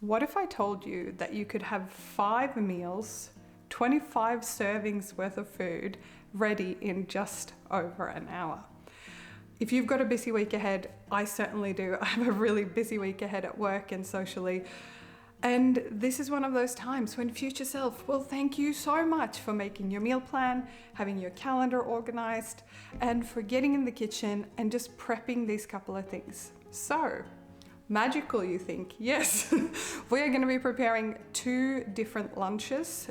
What if I told you that you could have 5 meals, 25 servings worth of food ready in just over an hour? If you've got a busy week ahead, I certainly do. I have a really busy week ahead at work and socially. And this is one of those times when future self will thank you so much for making your meal plan, having your calendar organized, and for getting in the kitchen and just prepping these couple of things. So, magical, you think? Yes, we are going to be preparing 2 different lunches.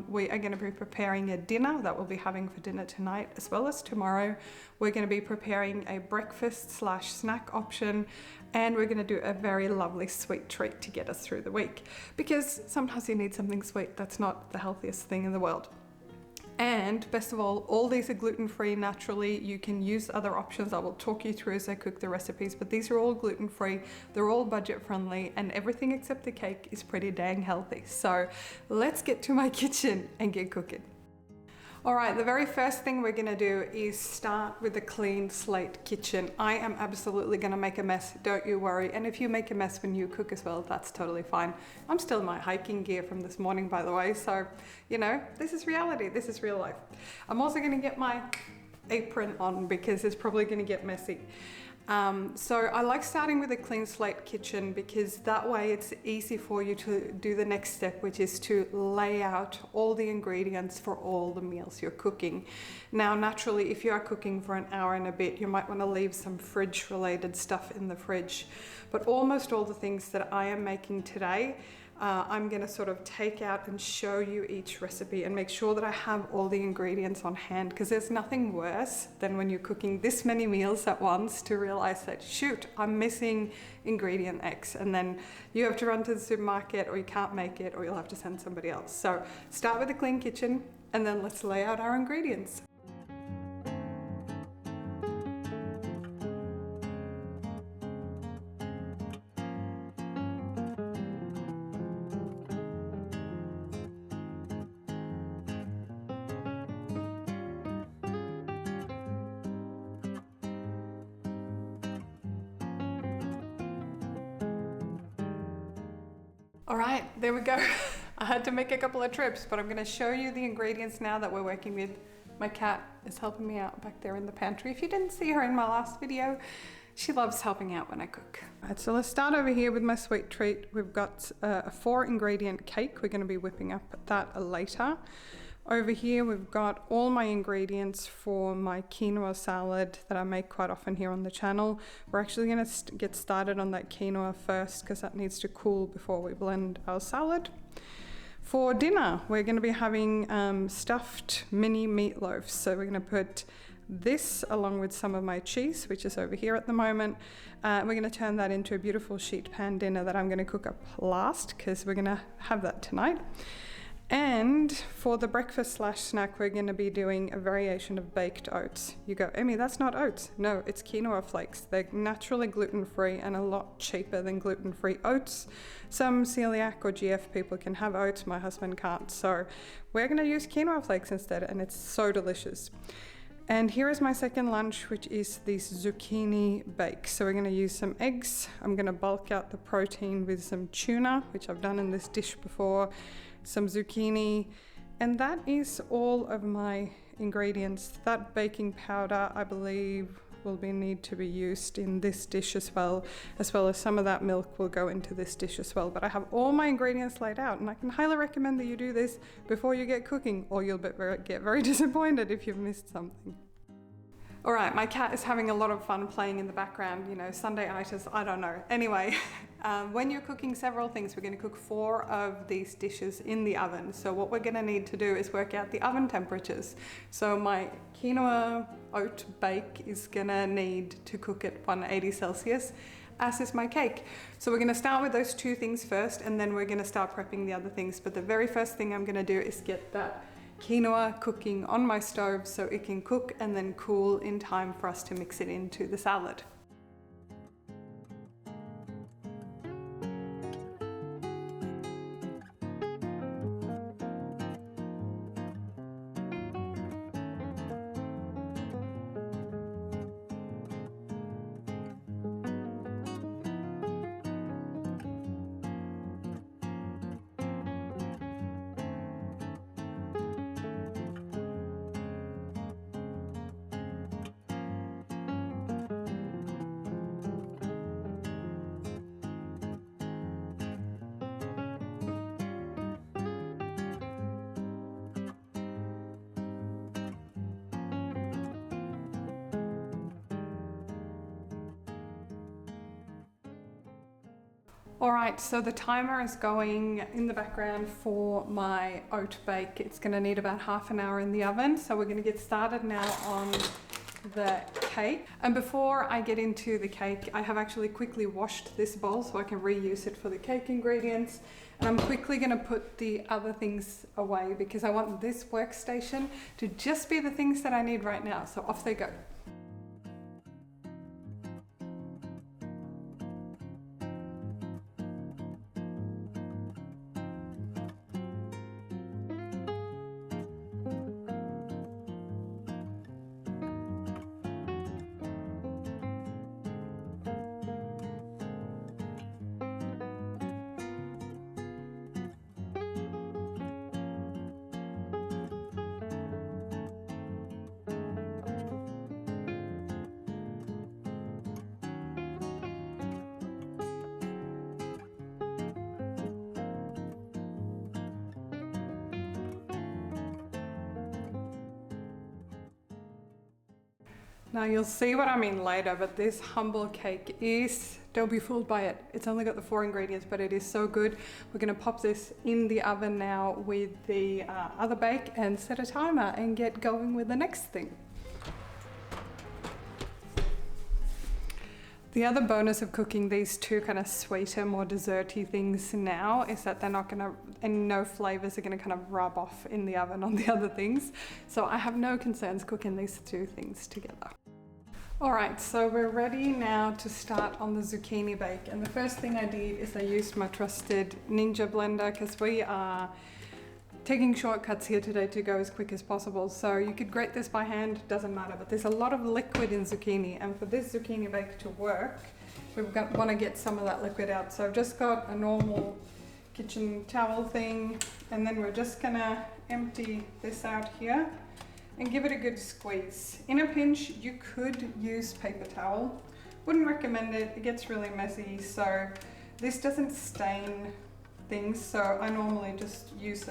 We are going to be preparing a dinner that we'll be having for dinner tonight as well as tomorrow. We're going to be preparing a breakfast/snack option, and we're going to do a very lovely sweet treat to get us through the week, because sometimes you need something sweet that's not the healthiest thing in the world. And best of all these are gluten-free naturally. You can use other options I will talk you through as I cook the recipes, but these are all gluten-free, they're all budget friendly, and everything except the cake is pretty dang healthy. So let's get to my kitchen and get cooking. All right, the very first thing we're gonna do is start with a clean slate kitchen. I am absolutely gonna make a mess, don't you worry. And if you make a mess when you cook as well, that's totally fine. I'm still in my hiking gear from this morning, by the way. So, you know, this is reality, this is real life. I'm also gonna get my apron on because it's probably gonna get messy. So I like starting with a clean slate kitchen because that way it's easy for you to do the next step, which is to lay out all the ingredients for all the meals you're cooking. Now, naturally, if you are cooking for an hour and a bit, you might want to leave some fridge related stuff in the fridge. But almost all the things that I am making today, I'm going to sort of take out and show you each recipe and make sure that I have all the ingredients on hand, because there's nothing worse than when you're cooking this many meals at once to realize that, shoot, I'm missing ingredient X, and then you have to run to the supermarket, or you can't make it, or you'll have to send somebody else. So start with a clean kitchen and then let's lay out our ingredients. All right, there we go. I had to make a couple of trips, but I'm gonna show you the ingredients now that we're working with. My cat is helping me out back there in the pantry. If you didn't see her in my last video, she loves helping out when I cook. All right, so let's start over here with my sweet treat. We've got a 4 ingredient cake. We're gonna be whipping up that later. Over here, we've got all my ingredients for my quinoa salad that I make quite often here on the channel. We're actually gonna get started on that quinoa first because that needs to cool before we blend our salad. For dinner, we're gonna be having stuffed mini meatloaves. So we're gonna put this along with some of my cheese, which is over here at the moment. We're gonna turn that into a beautiful sheet pan dinner that I'm gonna cook up last because we're gonna have that tonight. And for the breakfast/snack, we're going to be doing a variation of baked oats. You go, Emmy, that's not oats. No, it's quinoa flakes. They're naturally gluten-free and a lot cheaper than gluten-free oats. Some celiac or GF people can have oats, my husband can't. So we're going to use quinoa flakes instead, and it's so delicious. And here is my second lunch, which is this zucchini bake. So we're gonna use some eggs. I'm gonna bulk out the protein with some tuna, which I've done in this dish before, some zucchini, and that is all of my ingredients. That baking powder, I believe, will need to be used in this dish as well as some of that milk will go into this dish as well. But I have all my ingredients laid out, and I can highly recommend that you do this before you get cooking, or you'll get very disappointed if you've missed something. All right, my cat is having a lot of fun playing in the background, you know, Sunday-itis, I don't know. Anyway, when you're cooking several things, we're gonna cook 4 of these dishes in the oven. So what we're gonna need to do is work out the oven temperatures. So my quinoa oat bake is gonna need to cook at 180 Celsius, as is my cake. So we're gonna start with those 2 things first, and then we're gonna start prepping the other things. But the very first thing I'm gonna do is get that quinoa cooking on my stove so it can cook and then cool in time for us to mix it into the salad. All right, so the timer is going in the background for my oat bake. It's gonna need about half an hour in the oven. So we're gonna get started now on the cake. And before I get into the cake, I have actually quickly washed this bowl so I can reuse it for the cake ingredients. And I'm quickly gonna put the other things away because I want this workstation to just be the things that I need right now. So off they go. Now you'll see what I mean later, but this humble cake is, don't be fooled by it. It's only got the 4 ingredients, but it is so good. We're gonna pop this in the oven now with the other bake and set a timer and get going with the next thing. The other bonus of cooking these two kind of sweeter, more desserty things now is that they're not gonna, and no flavors are gonna kind of rub off in the oven on the other things. So I have no concerns cooking these two things together. All right, so we're ready now to start on the zucchini bake. And the first thing I did is I used my trusted Ninja blender because we are taking shortcuts here today to go as quick as possible. So you could grate this by hand, doesn't matter, but there's a lot of liquid in zucchini. And for this zucchini bake to work, we want to get some of that liquid out. So I've just got a normal kitchen towel thing, and then we're just gonna empty this out here and give it a good squeeze. In a pinch, you could use paper towel. Wouldn't recommend it, it gets really messy. So this doesn't stain things. So I normally just use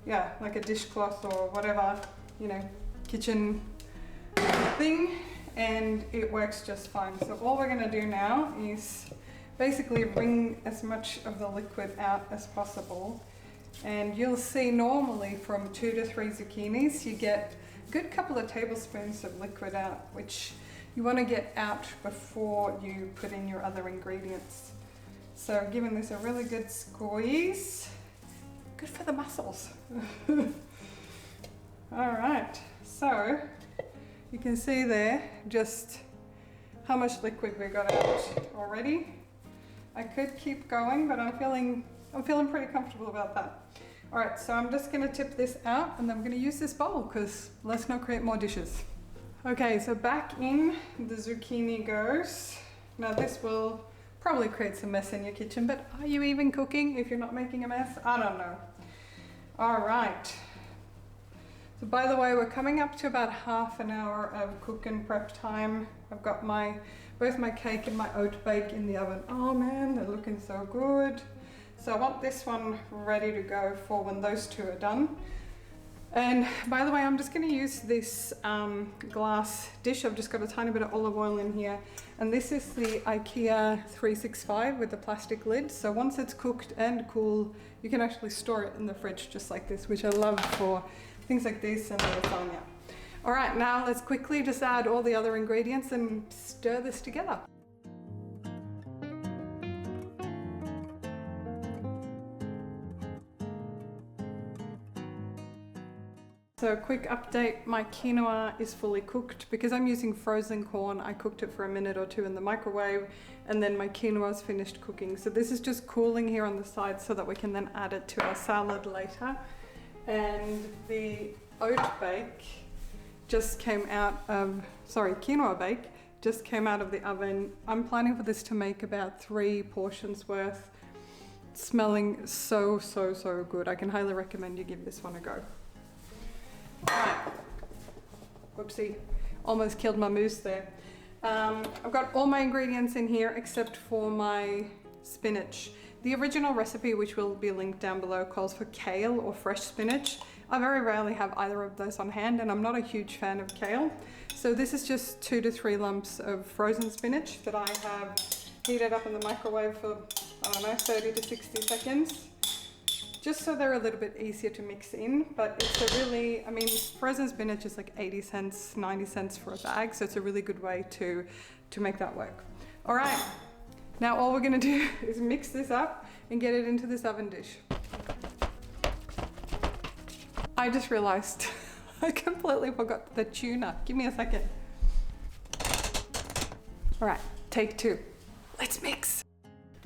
like a dishcloth or whatever, kitchen thing, and it works just fine. So all we're gonna do now is basically wring as much of the liquid out as possible. And you'll see normally from 2 to 3 zucchinis, you get a good couple of tablespoons of liquid out, which you want to get out before you put in your other ingredients. So giving this a really good squeeze, good for the muscles. All right, so you can see there just how much liquid we got out already. I could keep going, but I'm feeling pretty comfortable about that. All right, so I'm just gonna tip this out and I'm gonna use this bowl because let's not create more dishes. Okay, so back in the zucchini goes. Now this will probably create some mess in your kitchen, but are you even cooking if you're not making a mess? I don't know. All right. So by the way, we're coming up to about half an hour of cook and prep time. I've got both my cake and my oat bake in the oven. Oh man, they're looking so good. So I want this one ready to go for when those two are done. And by the way, I'm just going to use this glass dish. I've just got a tiny bit of olive oil in here. And this is the IKEA 365 with the plastic lid. So once it's cooked and cool, you can actually store it in the fridge just like this, which I love for things like this and the lasagna. All right, now let's quickly just add all the other ingredients and stir this together. So a quick update, my quinoa is fully cooked. Because I'm using frozen corn, I cooked it for a minute or 2 in the microwave, and then my quinoa is finished cooking. So this is just cooling here on the side so that we can then add it to our salad later. And the oat bake just came out of, quinoa bake just came out of the oven. I'm planning for this to make about 3 portions worth. It's smelling so good. I can highly recommend you give this one a go. Right. Whoopsie, almost killed my moose there. I've got all my ingredients in here except for my spinach. The original recipe, which will be linked down below, calls for kale or fresh spinach. I very rarely have either of those on hand, and I'm not a huge fan of kale. So this is just 2 to 3 lumps of frozen spinach that I have heat it up in the microwave for, I don't know, 30 to 60 seconds. Just so they're a little bit easier to mix in, but it's a really, I mean, frozen spinach is like 80 cents, 90 cents for a bag, so it's a really good way to make that work. All right, now all we're gonna do is mix this up and get it into this oven dish. I just realized I completely forgot the tuna. Give me a second. All right, take two. Let's mix.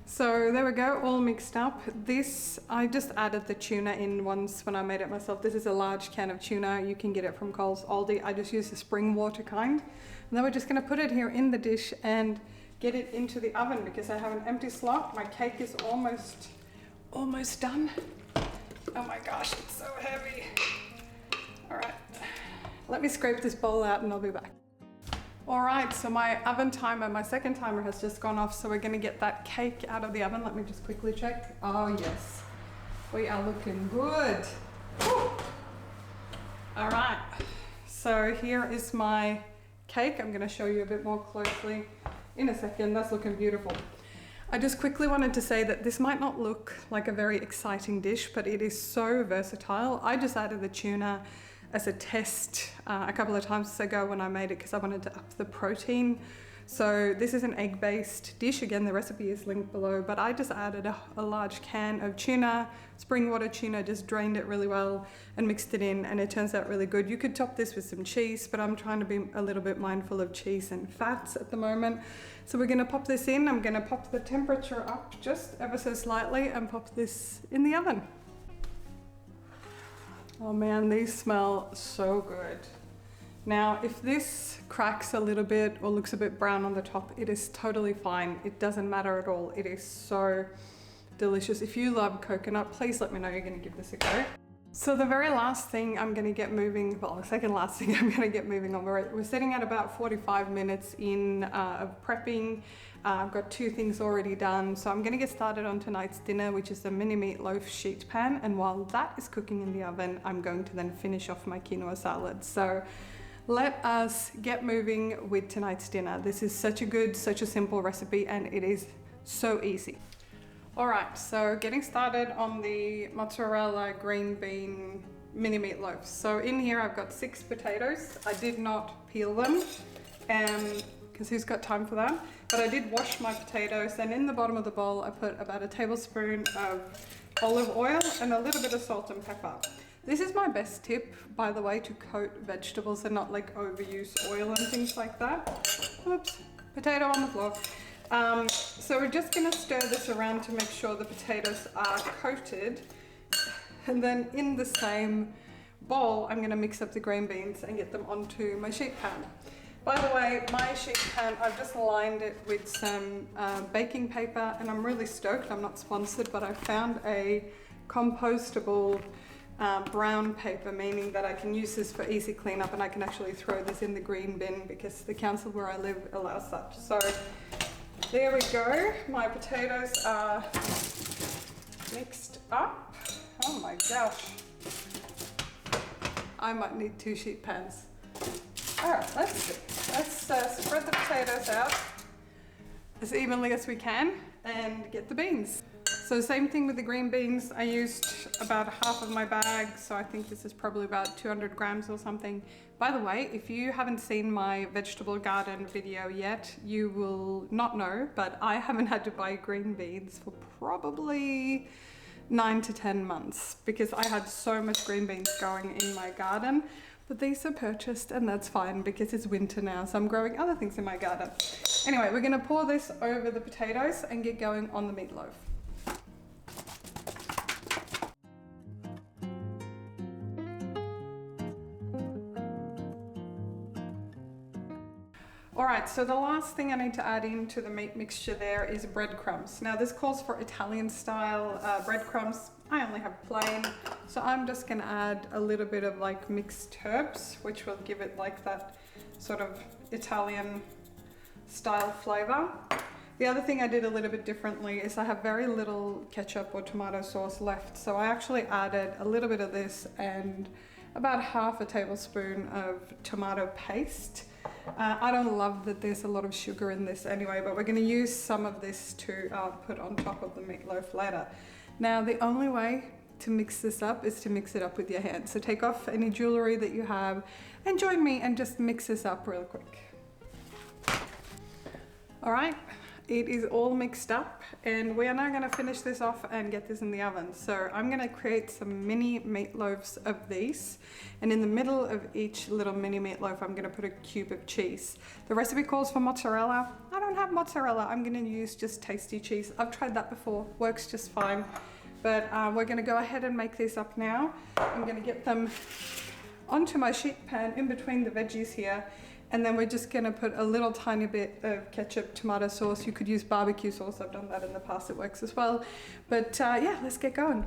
So there we go, all mixed up. This, I just added the tuna in once when I made it myself. This is a large can of tuna. You can get it from Coles, Aldi. I just use the spring water kind. And then we're just gonna put it here in the dish and get it into the oven because I have an empty slot. My cake is almost done. Oh my gosh, it's so heavy. All right, let me scrape this bowl out and I'll be back. All right, so my oven timer, my second timer has just gone off, so we're gonna get that cake out of the oven. Let me just quickly check. Oh yes, we are looking good. Woo. All right, so here is my cake. I'm gonna show you a bit more closely in a second. That's looking beautiful. I just quickly wanted to say that this might not look like a very exciting dish, but it is so versatile. I just added the tuna as a test a couple of times ago when I made it because I wanted to up the protein. So this is an egg-based dish. Again, the recipe is linked below, but I just added a large can of tuna, spring water tuna, just drained it really well and mixed it in, and it turns out really good. You could top this with some cheese, but I'm trying to be a little bit mindful of cheese and fats at the moment. So we're gonna pop this in. I'm gonna pop the temperature up just ever so slightly and pop this in the oven. Oh man, these smell so good. Now, if this cracks a little bit or looks a bit brown on the top, it is totally fine. It doesn't matter at all. It is so delicious. If you love coconut, please let me know you're gonna give this a go. So the very last thing I'm gonna get moving, well, the second last thing I'm gonna get moving on, we're sitting at about 45 minutes in of prepping. I've got two things already done, so I'm gonna get started on tonight's dinner, which is the mini meatloaf sheet pan, and while that is cooking in the oven, I'm going to then finish off my quinoa salad. So let us get moving with tonight's dinner. This is such a simple recipe, and it is so easy. All right, so getting started on the mozzarella green bean mini meatloaf. So in here I've got 6 potatoes. I did not peel them, because who's got time for that? But I did wash my potatoes, and in the bottom of the bowl I put about a tablespoon of olive oil and a little bit of salt and pepper. This is my best tip, by the way, to coat vegetables and not like overuse oil and things like that. Oops, potato on the floor. So we're just gonna stir this around to make sure the potatoes are coated. And then in the same bowl, I'm gonna mix up the green beans and get them onto my sheet pan. By the way, my sheet pan, I've just lined it with some baking paper, and I'm really stoked. I'm not sponsored, but I found a compostable brown paper, meaning that I can use this for easy cleanup, and I can actually throw this in the green bin because the council where I live allows that. So there we go. My potatoes are mixed up. Oh my gosh. I might need 2 sheet pans. All right, let's see. Let's spread the potatoes out as evenly as we can and get the beans. So same thing with the green beans. I used about half of my bag, so I think this is probably about 200 grams or something. By the way, if you haven't seen my vegetable garden video yet, you will not know, but I haven't had to buy green beans for probably 9 to 10 months because I had so much green beans going in my garden. But these are purchased, and that's fine because it's winter now, so I'm growing other things in my garden. Anyway, we're gonna pour this over the potatoes and get going on the meatloaf. All right, so the last thing I need to add into the meat mixture there is breadcrumbs. Now this calls for Italian style breadcrumbs. I only have plain, so I'm just gonna add a little bit of like mixed herbs, which will give it like that sort of Italian style flavor. The other thing I did a little bit differently is I have very little ketchup or tomato sauce left, so I actually added a little bit of this and about half a tablespoon of tomato paste. I don't love that there's a lot of sugar in this anyway, but we're going to use some of this to put on top of the meatloaf later. Now, the only way to mix this up is to mix it up with your hands. So take off any jewelry that you have and join me and just mix this up real quick. All right, it is all mixed up and we are now going to finish this off and get this in the oven. So I'm going to create some mini meatloaves of these, and in the middle of each little mini meatloaf I'm going to put a cube of cheese. The recipe calls for mozzarella. I don't have mozzarella. I'm going to use just tasty cheese. I've tried that before, works just fine. But we're going to go ahead and make these up now. I'm going to get them onto my sheet pan in between the veggies here, and then we're just going to put a little tiny bit of ketchup, tomato sauce. You could use barbecue sauce. I've done that in the past. It works as well. But yeah, let's get going.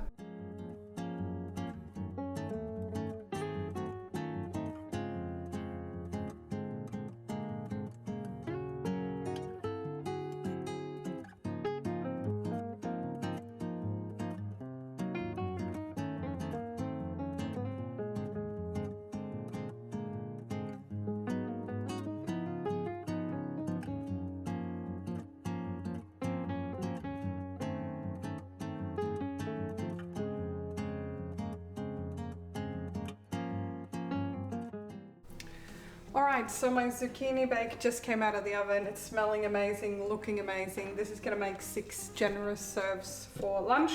Alright, so my zucchini bake just came out of the oven. It's smelling amazing, looking amazing. This is going to make 6 generous serves for lunch.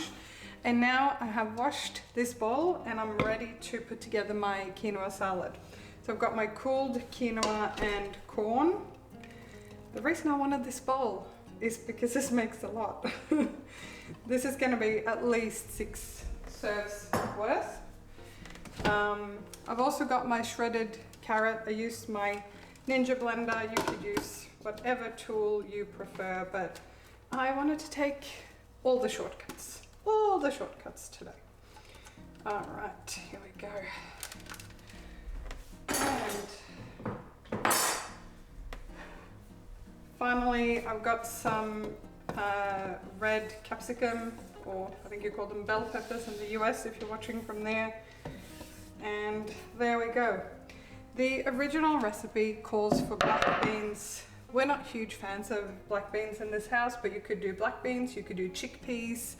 And now I have washed this bowl and I'm ready to put together my quinoa salad. So I've got my cooled quinoa and corn. The reason I wanted this bowl is because this makes a lot. This is going to be at least 6 serves worth. I've also got my shredded carrot. I used my Ninja blender. You could use whatever tool you prefer, but I wanted to take all the shortcuts today. All right, here we go. And finally, I've got some red capsicum, or I think you call them bell peppers in the US if you're watching from there. And there we go. The original recipe calls for black beans. We're not huge fans of black beans in this house, but you could do black beans, you could do chickpeas.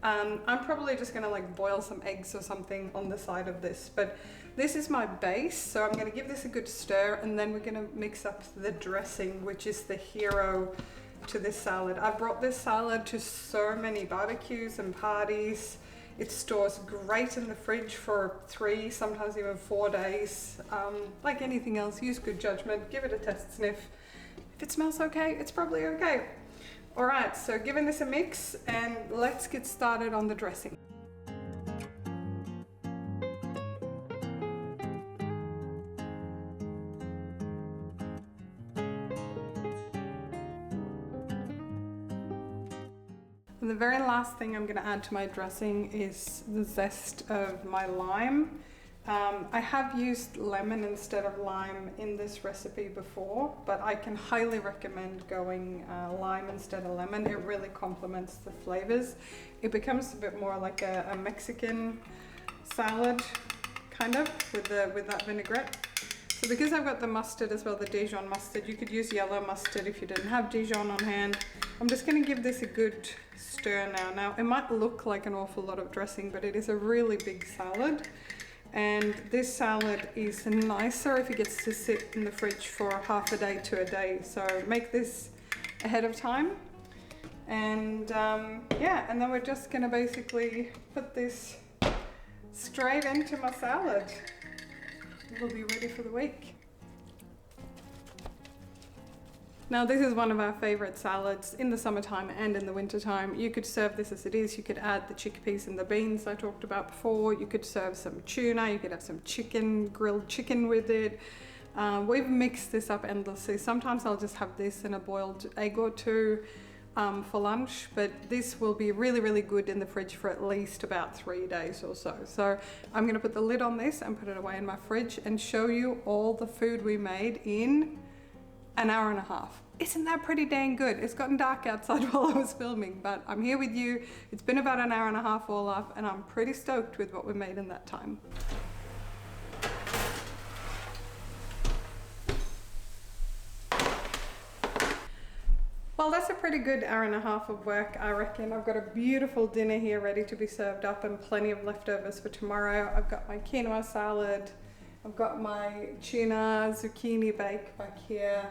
I'm probably just gonna like boil some eggs or something on the side of this, but this is my base, so I'm gonna give this a good stir, and then we're gonna mix up the dressing, which is the hero to this salad. I brought this salad to so many barbecues and parties. It stores great in the fridge for 3, sometimes even 4 days. Like anything else, use good judgment, give it a test sniff. If it smells okay, it's probably okay. All right, so giving this a mix and let's get started on the dressing. And the very last thing I'm going to add to my dressing is the zest of my lime. I have used lemon instead of lime in this recipe before, but I can highly recommend going lime instead of lemon. It really complements the flavors. It becomes a bit more like a Mexican salad, kind of, with that vinaigrette. So because I've got the mustard as well, the Dijon mustard, you could use yellow mustard if you didn't have Dijon on hand. I'm just going to give this a good stir now. Now, it might look like an awful lot of dressing, but it is a really big salad. And this salad is nicer if it gets to sit in the fridge for half a day to a day. So make this ahead of time. And yeah, and then we're just going to basically put this straight into my salad. It'll be ready for the week. Now this is one of our favorite salads in the summertime and in the wintertime. You could serve this as it is. You could add the chickpeas and the beans I talked about before. You could serve some tuna. You could have some chicken, grilled chicken with it. We've mixed this up endlessly. Sometimes I'll just have this in a boiled egg or two for lunch, but this will be really, really good in the fridge for at least about 3 days or so. So I'm going to put the lid on this and put it away in my fridge and show you all the food we made in an hour and a half. Isn't that pretty dang good? It's gotten dark outside while I was filming, but I'm here with you. It's been about an hour and a half all up, and I'm pretty stoked with what we made in that time. Well, that's a pretty good hour and a half of work, I reckon. I've got a beautiful dinner here ready to be served up and plenty of leftovers for tomorrow. I've got my quinoa salad, I've got my tuna zucchini bake back here,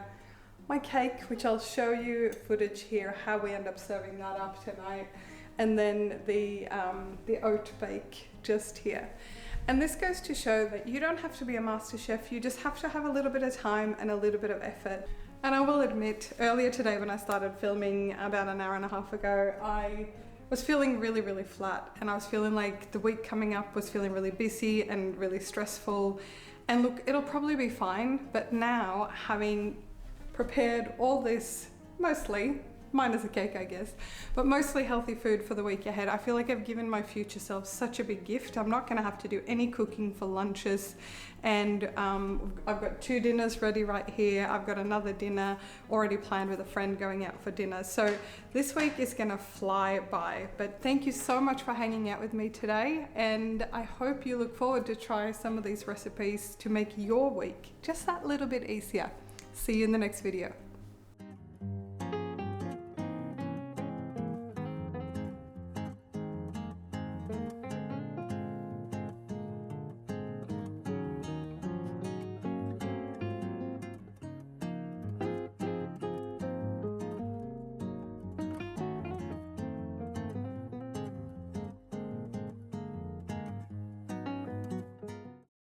my cake, which I'll show you footage here how we end up serving that up tonight, and then the oat bake just here. And this goes to show that you don't have to be a master chef, you just have to have a little bit of time and a little bit of effort. And I will admit, earlier today when I started filming about an hour and a half ago, I was feeling really, really flat, and I was feeling like the week coming up was feeling really busy and really stressful. And look, it'll probably be fine, but now having prepared all this, mostly, minus a cake I guess, but mostly healthy food for the week ahead, I feel like I've given my future self such a big gift. I'm not going to have to do any cooking for lunches, and I've got 2 dinners ready right here. I've got another dinner already planned with a friend going out for dinner. So this week is going to fly by, but thank you so much for hanging out with me today, and I hope you look forward to try some of these recipes to make your week just that little bit easier. See you in the next video.